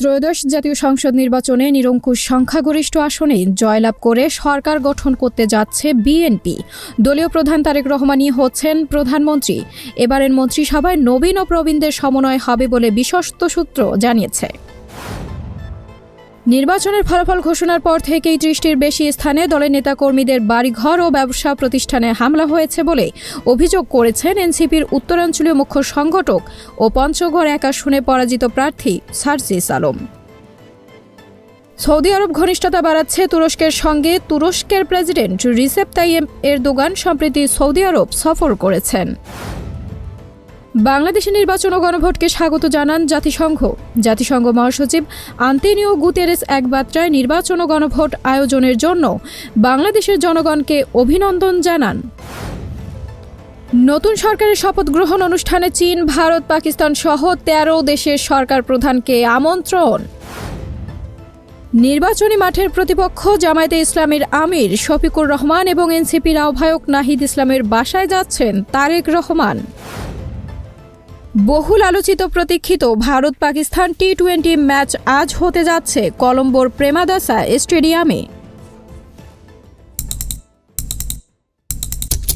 ত্রয়োদশ জাতীয় সংসদ নির্বাচনে নিরঙ্কুশ সংখ্যাগরিষ্ঠ আসনে জয়লাভ করে সরকার গঠন করতে যাচ্ছে বিএনপি। দলীয় প্রধান তারেক রহমানই হচ্ছেন প্রধানমন্ত্রী। এবারের মন্ত্রিসভায় নবীন ও প্রবীণদের সমন্বয় হবে বলে বিশ্বস্ত সূত্র জানিয়েছে। নির্বাচনের ফলাফল ঘোষণার পর থেকেই ৩০টির বেশি স্থানে দলের নেতাকর্মীদের বাড়িঘর ও ব্যবসা প্রতিষ্ঠানে হামলা হয়েছে বলে অভিযোগ করেছেন এনসিপির উত্তরাঞ্চলীয় মুখ্য সংগঠক ও পঞ্চগড় ১ আসনে পরাজিত প্রার্থী সার্জিস আলম। সৌদি আরব ঘনিষ্ঠতা বাড়াচ্ছে তুরস্কের সঙ্গে। তুরস্কের প্রেসিডেন্ট রিসেপ তাইয়েপ এরদোগান সম্প্রতি সৌদি আরব সফর করেছেন। বাংলাদেশের নির্বাচন ও গণভোটকে স্বাগত জানান জাতিসংঘ মহাসচিব আন্তোনিও গুতেরেস এক বার্তায় নির্বাচন ও গণভোট আয়োজনের জন্য বাংলাদেশের জনগণকে অভিনন্দন জানান। নতুন সরকারের শপথ গ্রহণ অনুষ্ঠানে চীন, ভারত, পাকিস্তান সহ ১৩ দেশের সরকার প্রধানকে আমন্ত্রণ। নির্বাচনী মাঠের প্রতিপক্ষ জামায়াতে ইসলামীর আমির শফিকুর রহমান এবং এনসিপির আহ্বায়ক নাহিদ ইসলামের বাসায় যাচ্ছেন তারেক রহমান। বহুল আলোচিত প্রতীক্ষিত ভারত-পাকিস্তান টি-20 ম্যাচ আজ হতে যাচ্ছে কলম্বোর প্রেমাদাসা স্টেডিয়ামে।